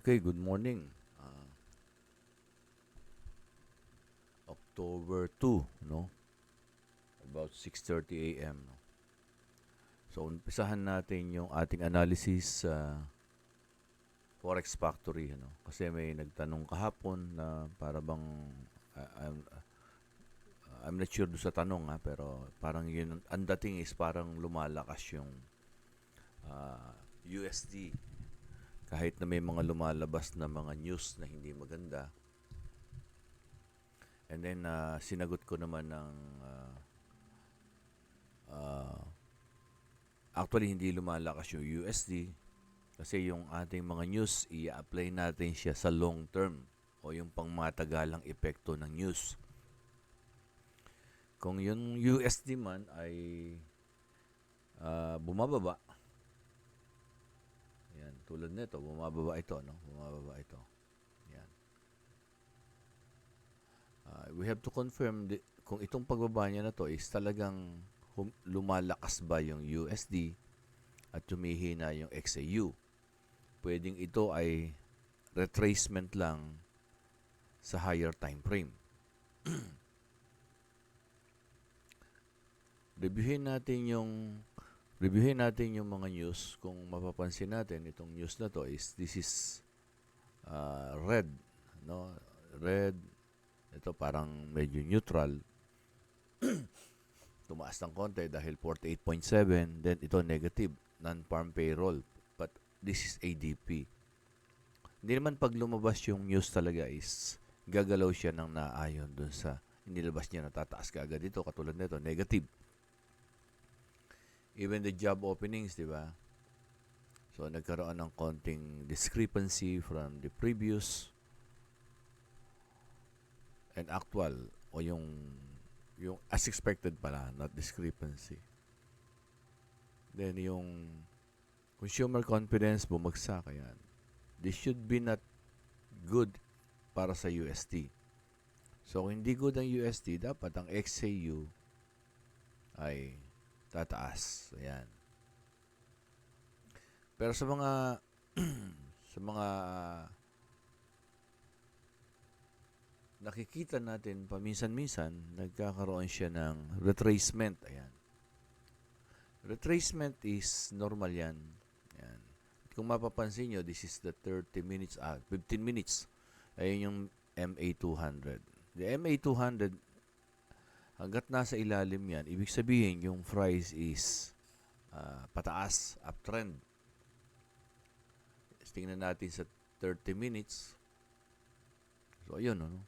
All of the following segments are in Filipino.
Okay, good morning. October 2, no? About 6:30 a.m. No? So, umpisahan natin yung ating analysis sa Forex Factory, no? Kasi may nagtanong kahapon na para bang uh, I'm, I'm not sure doon sa tanong pero parang yun ang dating is parang lumalakas yung USD kahit na may mga lumalabas na mga news na hindi maganda. And then sinagot ko naman ng uh, actually hindi lumalakas yung USD kasi yung ating mga news i-apply natin siya sa long term o yung pangmatagalang epekto ng news. Kung yung USD man ay bumababa, yan, tulad nito, bumababa ito, no? Bumababa ito. Yan. We have to confirm kung itong pagbaba niya na to is talagang lumalakas ba yung USD at tumihina yung XAU. Pwedeng ito ay retracement lang sa higher time frame. Reviewin natin yung mga news. Kung mapapansin natin itong news na to is this is red, no? Red. Ito parang medyo neutral. Tumaas ng konti dahil 48.7, then ito negative, non-farm payroll. But this is ADP. Hindi naman pag lumabas yung news talaga is gagalaw siya ng naayon dun sa inilabas niya na tataas ka agad dito. Katulad nito, negative. Even the job openings, di ba? So, nagkaroon ng konting discrepancy from the previous and actual o yung as expected pala, not discrepancy. Then, yung consumer confidence bumagsak. Ayan. This should be not good para sa USD. So, kung hindi good ang USD, dapat ang XAU ay tataas. Ayan. Pero sa mga sa mga nakikita natin paminsan-minsan, nagkakaroon siya ng retracement. Ayan. Retracement is normal yan. Ayan. Kung mapapansin nyo, this is the 30 minutes, 15 minutes. Ayun yung MA200. The MA200, hanggat nasa ilalim yan, ibig sabihin yung price is pataas, uptrend. Tingnan natin sa 30 minutes. So, ayun, no?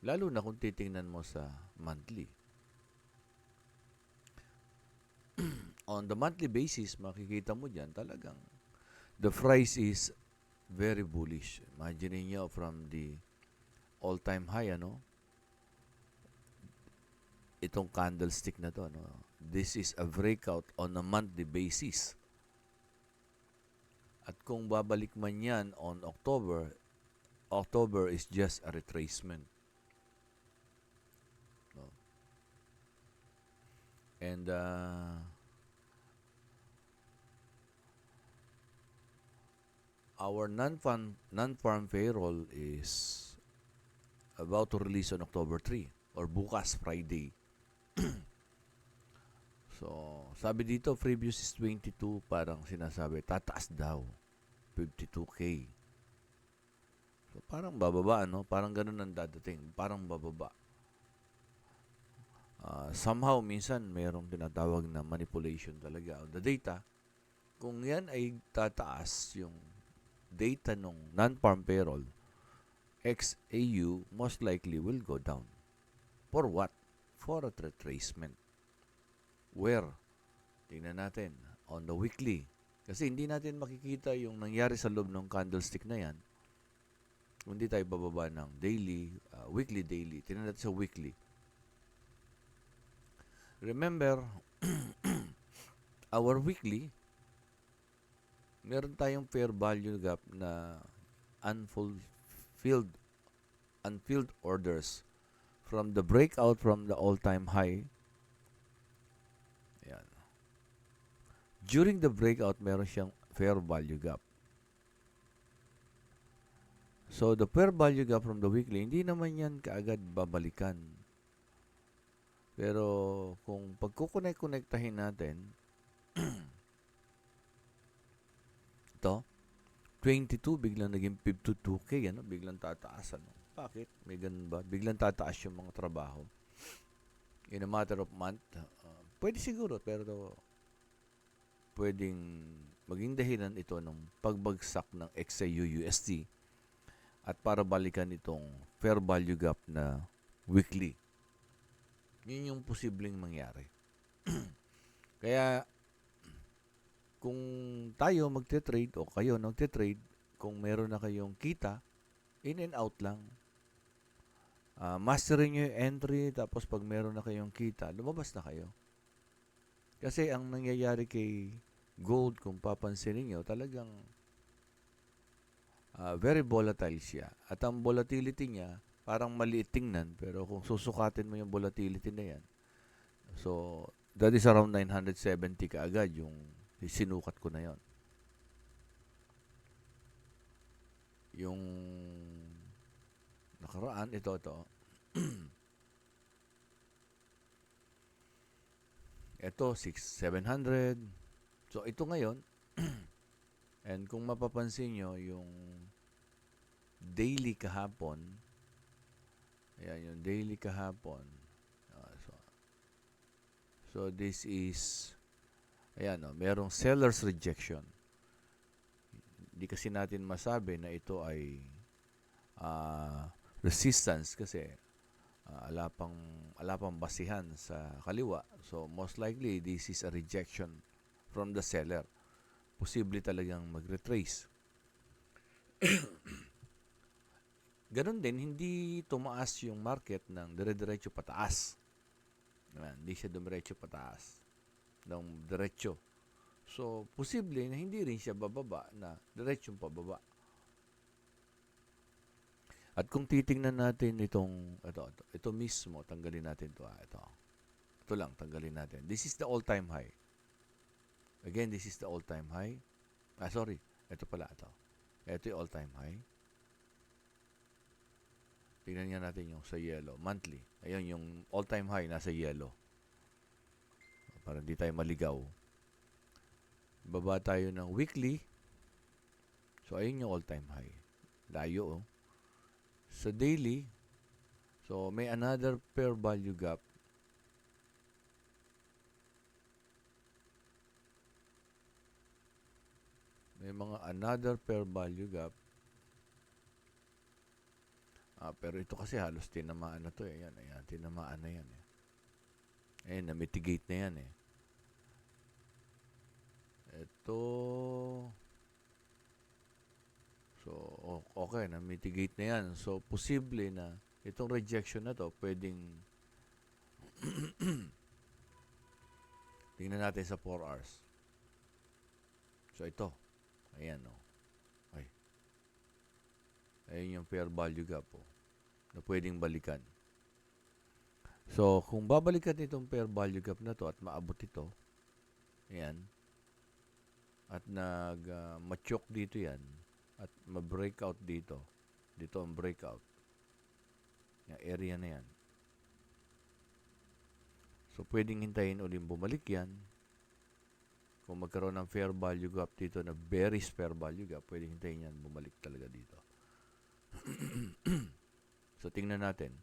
Lalo na kung titingnan mo sa monthly. On the monthly basis, makikita mo dyan talagang the price is very bullish. Imagine niyo from the all-time high, ano? Itong candlestick na to, no? This is a breakout on a monthly basis. At kung babalik man yan on October, October is just a retracement. No? And our non-farm payroll is about to release on October 3 or bukas, Friday. So, sabi dito, previous is 22, parang sinasabi, tataas daw. 52K. So, parang bababa, no? Parang ganun ang dadating. Parang bababa. Somehow, minsan, mayroong tinatawag na manipulation talaga of the data. Kung yan ay tataas yung data ng non-farm payroll, XAU most likely will go down. For what? For a retracement. Where? Tingnan natin. On the weekly. Kasi hindi natin makikita yung nangyari sa loob ng candlestick na yan. Kung hindi tayo bababa ng daily, weekly, daily. Tingnan natin sa weekly. Remember, our weekly, meron tayong fair value gap na unfilled orders from the breakout from the all-time high. Ayan. During the breakout, meron siyang fair value gap. So, the fair value gap from the weekly, hindi naman yan kaagad babalikan. Pero, kung pagkukonek-konektahin natin, ito, 22, biglang naging 52K, ano? Biglang tataas, ano? Bakit? May ganun ba? Biglang tataas yung mga trabaho. In a matter of month, pwede siguro, pero pwedeng maging dahilan ito ng pagbagsak ng XAU-USD at para balikan itong fair value gap na weekly. Yun yung posibleng mangyari. Kaya, kung tayo magte-trade o kayo nagte-trade, kung meron na kayong kita, in and out lang. Masterin nyo yung entry, tapos pag meron na kayong kita, lumabas na kayo. Kasi ang nangyayari kay gold, kung papansinin nyo, talagang very volatile siya. At ang volatility niya, parang maliit tingnan, pero kung susukatin mo yung volatility na yan, so, that is around 970 kaagad yung sinukat ko na yon. Yung nakaraan, ito. Ito, 700. So, ito ngayon, and kung mapapansin nyo, yung daily kahapon, ayan, yung daily kahapon, so this is, ayan, merong seller's rejection. Hindi kasi natin masabi na ito ay resistance kasi ala pang basihan sa kaliwa. So, most likely, this is a rejection from the seller. Posible talagang mag-retrace. Ganon din, hindi tumaas yung market ng dire-diretso pataas. Hindi siya dumiretso pataas ng diretso. So, posible na hindi rin siya bababa na diretsong pababa. At kung titingnan natin itong, ito mismo, tanggalin natin ito. Ito lang, tanggalin natin. This is the all-time high. Again, this is the all-time high. Sorry. Ito pala, ito. Ito yung all-time high. Tingnan nga natin yung sa yellow. Monthly. Ayun, yung all-time high nasa yellow. Para hindi tayo maligaw. Baba tayo ng weekly. So, ayun yung all-time high. Layo, Sa daily, so may another fair value gap. May mga another fair value gap. Pero ito kasi halos tinamaan na to. Ayan, tinamaan na yan. Ayan, na-mitigate na yan. Ito, so, okay, na-mitigate na yan. So, posible na itong rejection na to, pwedeng tingnan natin sa 4 hours. So, ito. Ayan, Ay. Ayun yung fair value gap, na pwedeng balikan. So, kung babalikan itong fair value gap na to at maabot ito, ayan, at nag-machoke dito yan, at ma-breakout dito ang breakout, yung area na yan. So, pwedeng hintayin ulit bumalik yan. Kung magkaroon ng fair value gap dito na bearish fair value gap, pwedeng hintayin yan bumalik talaga dito. So, tingnan natin.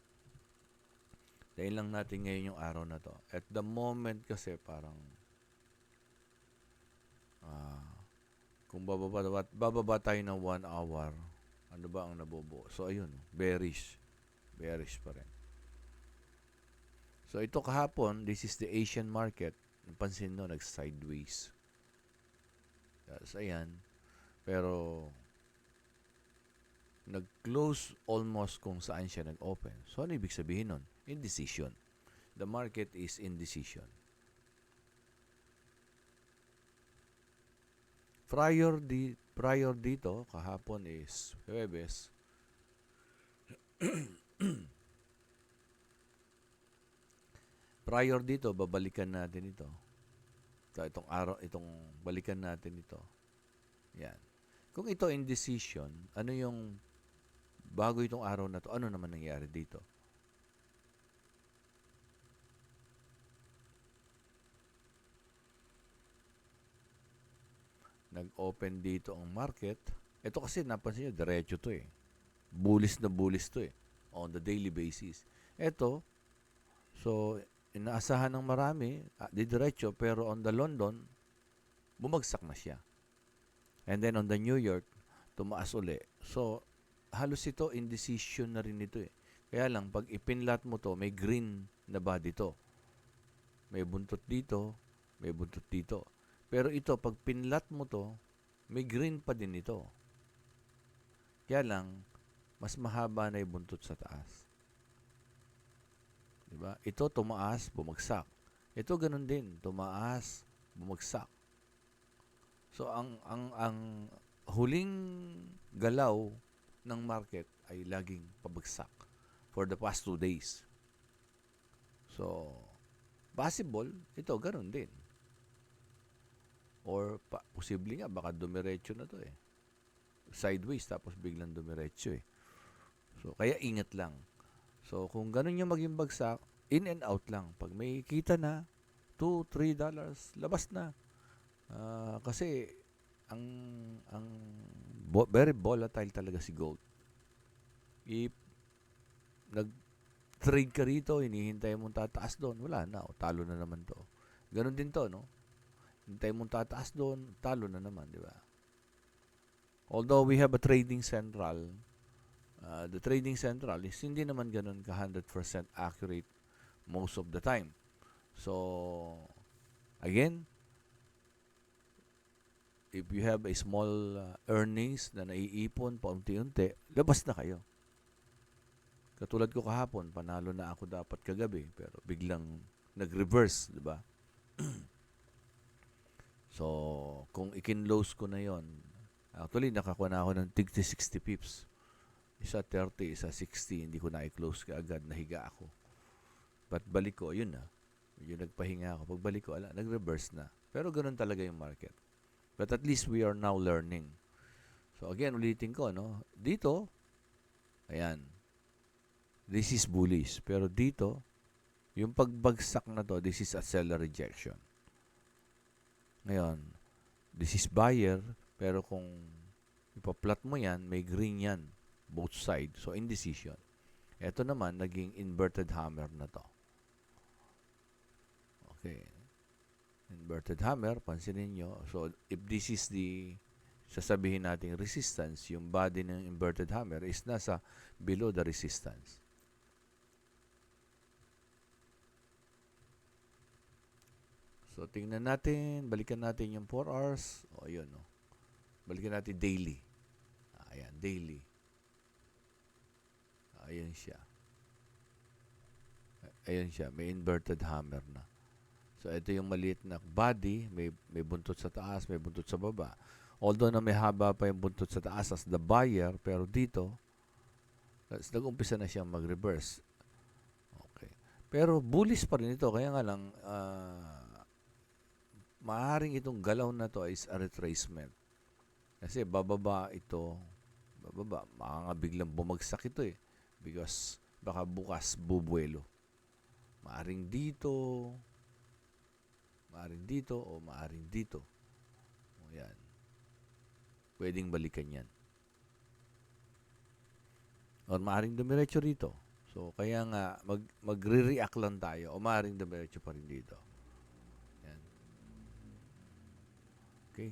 Dahil lang natin ngayon yung araw na to. At the moment kasi parang kung bababa tayo ng 1 hour, ano ba ang nabubuo? So, ayun, bearish. Bearish pa rin. So, ito kahapon, this is the Asian market. Napansin nyo, nag-sideways. So, ayan. Pero, nag-close almost kung saan siya nag-open. So, ano ibig sabihin nun? Indecision. The market is indecision. Prior dito, kahapon is Huwebes. Prior dito, babalikan natin ito. So, itong balikan natin ito. Yan. Kung ito indecision, ano yung bago itong araw na to, ano naman nangyari dito? Nag-open dito ang market. Ito kasi napansin nyo, diretso to eh. Bullish na bullish to eh. On the daily basis. Ito, so, inaasahan ng marami, di diretso, pero on the London, bumagsak na siya. And then on the New York, tumaas uli. So, halos ito, indecision na rin ito eh. Kaya lang, pag ipinlat mo to, may green na body to. May buntot dito, may buntot dito. Pero ito, pag pinlat mo to, may green pa din ito. Kaya lang, mas mahaba na yung buntot sa taas. Diba? Ito, tumaas, bumagsak. Ito, ganun din. Tumaas, bumagsak. So, ang huling galaw ng market ay laging pabagsak for the past 2 days. So, possible, ito, ganun din. Or posible nga, baka dumiretso na to eh. Sideways, tapos biglang dumiretso eh. So, kaya ingat lang. So, kung ganun yung maging bagsak, in and out lang. Pag may kita na, $2, $3, labas na. Kasi, ang very volatile talaga si gold. If nag-trade ka rito, hinihintay mong tataas doon, wala na, talo na naman to. Ganun din to, no? Hintay mong tataas doon, talo na naman, di ba? Although we have a trading central, the trading central is hindi naman ganun ka 100% accurate most of the time. So, again, if you have a small earnings na naiipon paunti-unti, labas na kayo. Katulad ko kahapon, panalo na ako dapat kagabi, pero biglang nag-reverse, di ba? So, kung ikin-lose ko na yon, actually, nakakuha na ako ng 60 pips. Isa 30, isa 60, hindi ko na i-close kaagad, nahiga ako. But balik ko, yun na. Medyo nagpahinga ako. Pagbalik ko, nag-reverse na. Pero ganun talaga yung market. But at least we are now learning. So again, ulitin ko, no? Dito, ayan, this is bullish. Pero dito, yung pagbagsak na to, this is a seller rejection. Ngayon, this is buyer, pero kung ipa-plot mo yan, may green yan, both sides. So, indecision. Ito naman, naging inverted hammer na to. Okay. Inverted hammer, pansinin nyo. So, if this is the, sasabihin natin resistance, yung body ng inverted hammer is nasa below the resistance. So, tingnan natin, balikan natin yung 4 hours. O, yun, no? Balikan natin daily. Ayan, daily. Ayan siya. Ayan siya, may inverted hammer na. So, ito yung maliit na body, may buntot sa taas, may buntot sa baba. Although na may haba pa yung buntot sa taas as the buyer, pero dito, nag-umpisa na siyang mag-reverse. Okay. Pero bullish pa rin ito, kaya nga lang, maaaring itong galaw na to is a retracement. Kasi bababa ito, biglang bumagsak ito eh. Because baka bukas bubuelo. Maaaring dito, o maaaring dito. O yan. Pwedeng balikan yan. O maaaring dumiretso rito. So, kaya nga, magre-react lang tayo. O maaaring dumiretso pa rin dito. Okay?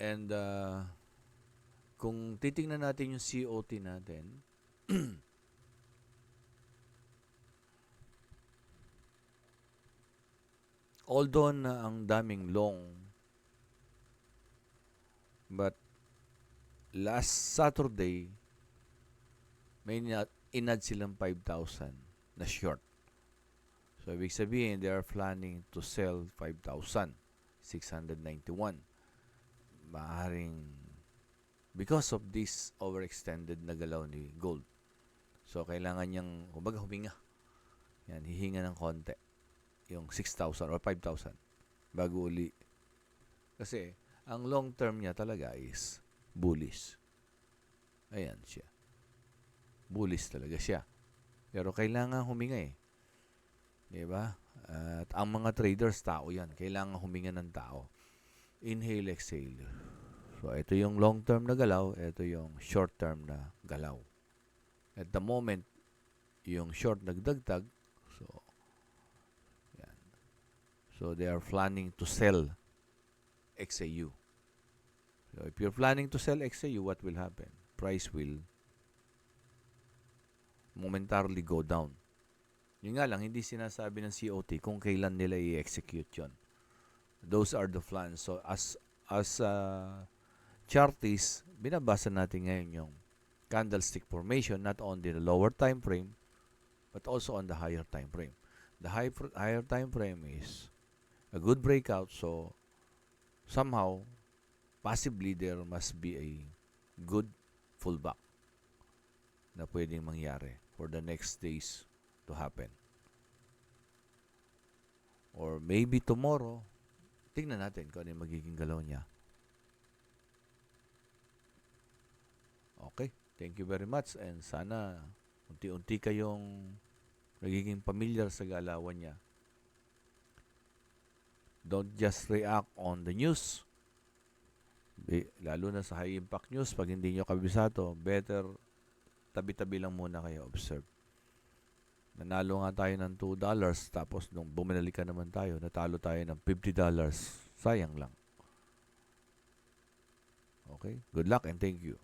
And kung titingnan natin yung COT natin, although na ang daming long, but last Saturday, may inad silang 5,000 na short. So, ibig sabihin, they are planning to sell 5,691. Maaaring because of this overextended na galaw ni gold. So, kailangan niyang, kumbaga, huminga. Yan, hihinga ng konti. Yung 6,000 or 5,000 bago uli. Kasi, ang long term niya talaga is bullish. Ayan siya. Bullish talaga siya. Pero kailangan huminga eh. Di ba? At ang mga traders, tao yan. Kailangan huminga ng tao. Inhale, exhale. So, ito yung long-term na galaw. Ito yung short-term na galaw. At the moment, yung short nagdagdag. So, yan. So, they are planning to sell XAU. So, if you're planning to sell XAU, what will happen? Price will momentarily go down. Yun nga lang, hindi sinasabi ng COT kung kailan nila i-execute yon. Those are the plans. So, as chartist, binabasa natin ngayon yung candlestick formation, not only the lower time frame, but also on the higher time frame. The higher time frame is a good breakout, so somehow, possibly there must be a good pullback na pwedeng mangyari for the next days to happen. Or maybe tomorrow, tingnan natin kung ano yung magiging galaw niya. Okay, thank you very much and sana unti-unti kayong nagiging familiar sa galawan niya. Don't just react on the news. Lalo na sa high impact news, pag hindi nyo kabisado, better tabi-tabi lang muna kayo, observe. Nanalo nga tayo ng $2, tapos nung bumalik naman tayo, natalo tayo ng $50. Sayang lang. Okay? Good luck and thank you.